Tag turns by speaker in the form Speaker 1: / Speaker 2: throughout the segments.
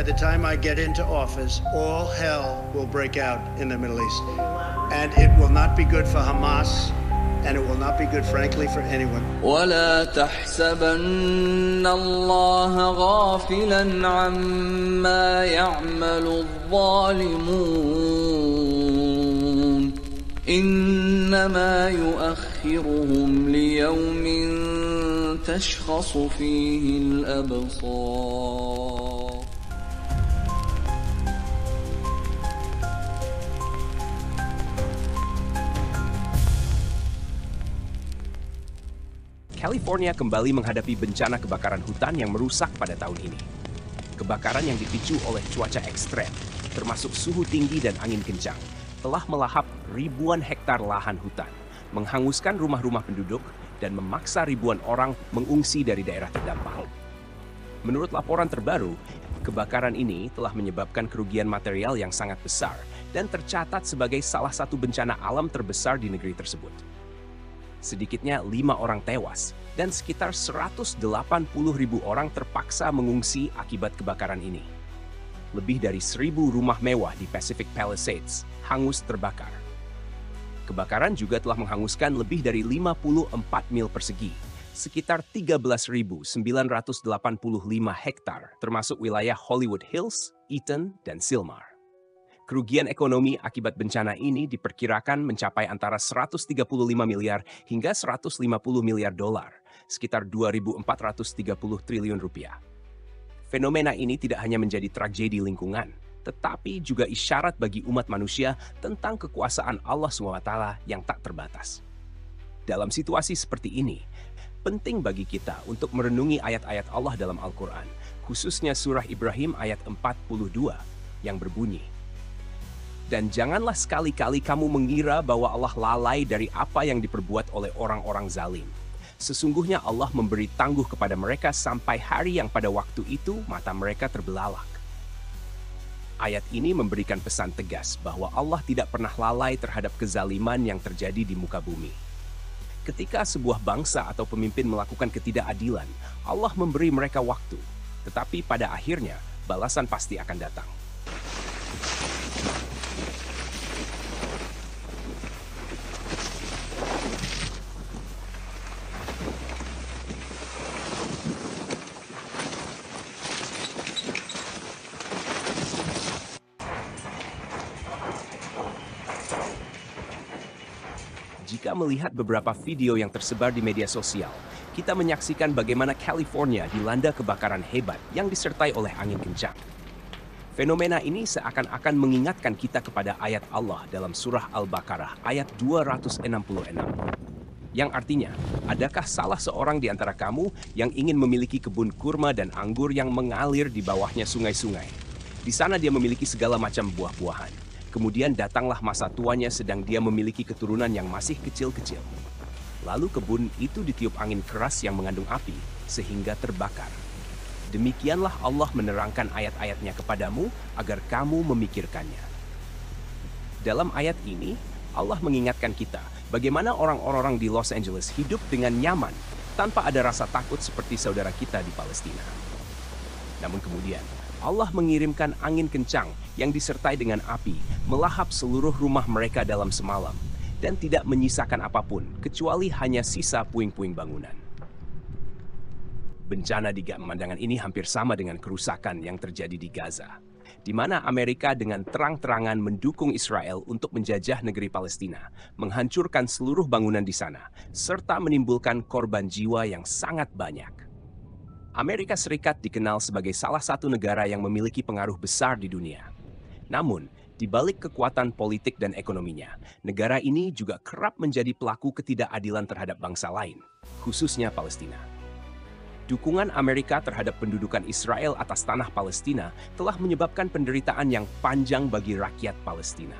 Speaker 1: by the time I get into office, all hell will break out in the Middle East. And it will not be good for Hamas, and it will not be good, frankly, for anyone.
Speaker 2: ولا تحسبن الله غافلا عما يعمل الظالمون إنما يؤخرهم ليوم تشخص فيه الأبصار.
Speaker 3: California kembali menghadapi bencana kebakaran hutan yang merusak pada tahun ini. Kebakaran yang dipicu oleh cuaca ekstrem, termasuk suhu tinggi dan angin kencang, telah melahap ribuan hektar lahan hutan, menghanguskan rumah-rumah penduduk, dan memaksa ribuan orang mengungsi dari daerah terdampak. Menurut laporan terbaru, kebakaran ini telah menyebabkan kerugian material yang sangat besar dan tercatat sebagai salah satu bencana alam terbesar di negeri tersebut. Sedikitnya 5 orang tewas dan sekitar 180.000 orang terpaksa mengungsi akibat kebakaran ini. Lebih dari 1.000 rumah mewah di Pacific Palisades hangus terbakar. Kebakaran juga telah menghanguskan lebih dari 54 mil persegi, sekitar 13.985 hektar, termasuk wilayah Hollywood Hills, Eaton, dan Sylmar. Kerugian ekonomi akibat bencana ini diperkirakan mencapai antara 135 miliar hingga 150 miliar dolar, sekitar 2.430 triliun rupiah. Fenomena ini tidak hanya menjadi tragedi lingkungan, tetapi juga isyarat bagi umat manusia tentang kekuasaan Allah SWT yang tak terbatas. Dalam situasi seperti ini, penting bagi kita untuk merenungi ayat-ayat Allah dalam Al-Quran, khususnya surah Ibrahim ayat 42 yang berbunyi, "Dan janganlah sekali-kali kamu mengira bahwa Allah lalai dari apa yang diperbuat oleh orang-orang zalim. Sesungguhnya Allah memberi tangguh kepada mereka sampai hari yang pada waktu itu mata mereka terbelalak." Ayat ini memberikan pesan tegas bahwa Allah tidak pernah lalai terhadap kezaliman yang terjadi di muka bumi. Ketika sebuah bangsa atau pemimpin melakukan ketidakadilan, Allah memberi mereka waktu, tetapi pada akhirnya balasan pasti akan datang. Jika melihat beberapa video yang tersebar di media sosial, kita menyaksikan bagaimana California dilanda kebakaran hebat yang disertai oleh angin kencang. Fenomena ini seakan-akan mengingatkan kita kepada ayat Allah dalam surah Al-Baqarah ayat 266. Yang artinya, adakah salah seorang di antara kamu yang ingin memiliki kebun kurma dan anggur yang mengalir di bawahnya sungai-sungai? Di sana dia memiliki segala macam buah-buahan. Kemudian datanglah masa tuanya sedang dia memiliki keturunan yang masih kecil-kecil. Lalu kebun itu ditiup angin keras yang mengandung api, sehingga terbakar. Demikianlah Allah menerangkan ayat-ayatnya kepadamu agar kamu memikirkannya. Dalam ayat ini, Allah mengingatkan kita bagaimana orang-orang di Los Angeles hidup dengan nyaman tanpa ada rasa takut seperti saudara kita di Palestina. Namun kemudian, Allah mengirimkan angin kencang yang disertai dengan api, melahap seluruh rumah mereka dalam semalam, dan tidak menyisakan apapun, kecuali hanya sisa puing-puing bangunan. Bencana di pemandangan ini hampir sama dengan kerusakan yang terjadi di Gaza, di mana Amerika dengan terang-terangan mendukung Israel untuk menjajah negeri Palestina, menghancurkan seluruh bangunan di sana, serta menimbulkan korban jiwa yang sangat banyak. Amerika Serikat dikenal sebagai salah satu negara yang memiliki pengaruh besar di dunia. Namun, di balik kekuatan politik dan ekonominya, negara ini juga kerap menjadi pelaku ketidakadilan terhadap bangsa lain, khususnya Palestina. Dukungan Amerika terhadap pendudukan Israel atas tanah Palestina telah menyebabkan penderitaan yang panjang bagi rakyat Palestina.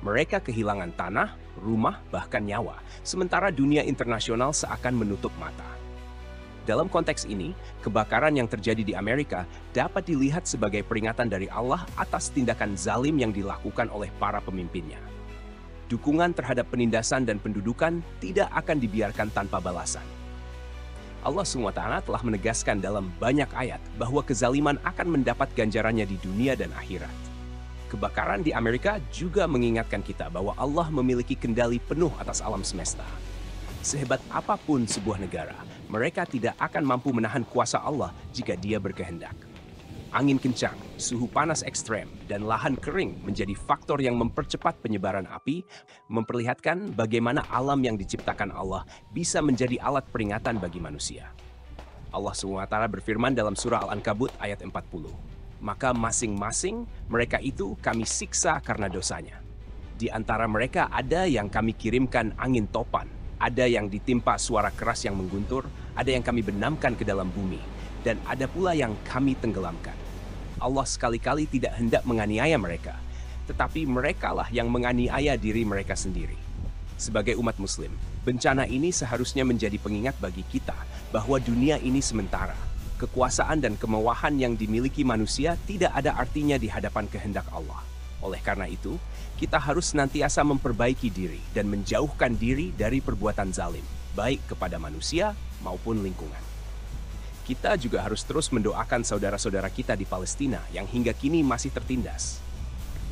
Speaker 3: Mereka kehilangan tanah, rumah, bahkan nyawa, sementara dunia internasional seakan menutup mata. Dalam konteks ini, kebakaran yang terjadi di Amerika dapat dilihat sebagai peringatan dari Allah atas tindakan zalim yang dilakukan oleh para pemimpinnya. Dukungan terhadap penindasan dan pendudukan tidak akan dibiarkan tanpa balasan. Allah SWT telah menegaskan dalam banyak ayat bahwa kezaliman akan mendapat ganjarannya di dunia dan akhirat. Kebakaran di Amerika juga mengingatkan kita bahwa Allah memiliki kendali penuh atas alam semesta. Sehebat apapun sebuah negara, mereka tidak akan mampu menahan kuasa Allah jika Dia berkehendak. Angin kencang, suhu panas ekstrem, dan lahan kering menjadi faktor yang mempercepat penyebaran api, memperlihatkan bagaimana alam yang diciptakan Allah bisa menjadi alat peringatan bagi manusia. Allah SWT berfirman dalam surah Al-Ankabut ayat 40, "Maka masing-masing mereka itu kami siksa karena dosanya. Di antara mereka ada yang kami kirimkan angin topan, ada yang ditimpa suara keras yang mengguntur, ada yang kami benamkan ke dalam bumi, dan ada pula yang kami tenggelamkan." Allah sekali-kali tidak hendak menganiaya mereka, tetapi merekalah yang menganiaya diri mereka sendiri. Sebagai umat Muslim, bencana ini seharusnya menjadi pengingat bagi kita bahwa dunia ini sementara. Kekuasaan dan kemewahan yang dimiliki manusia tidak ada artinya di hadapan kehendak Allah. Oleh karena itu, kita harus senantiasa memperbaiki diri dan menjauhkan diri dari perbuatan zalim, baik kepada manusia maupun lingkungan. Kita juga harus terus mendoakan saudara-saudara kita di Palestina yang hingga kini masih tertindas.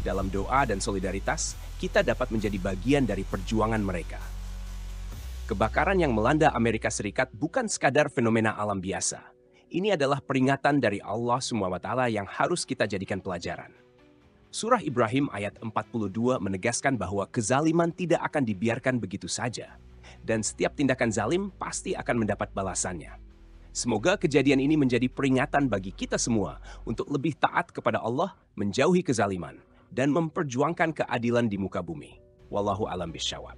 Speaker 3: Dalam doa dan solidaritas, kita dapat menjadi bagian dari perjuangan mereka. Kebakaran yang melanda Amerika Serikat bukan sekadar fenomena alam biasa. Ini adalah peringatan dari Allah SWT yang harus kita jadikan pelajaran. Surah Ibrahim ayat 42 menegaskan bahwa kezaliman tidak akan dibiarkan begitu saja, dan setiap tindakan zalim pasti akan mendapat balasannya. Semoga kejadian ini menjadi peringatan bagi kita semua untuk lebih taat kepada Allah, menjauhi kezaliman, dan memperjuangkan keadilan di muka bumi. Wallahu a'lam bishawab.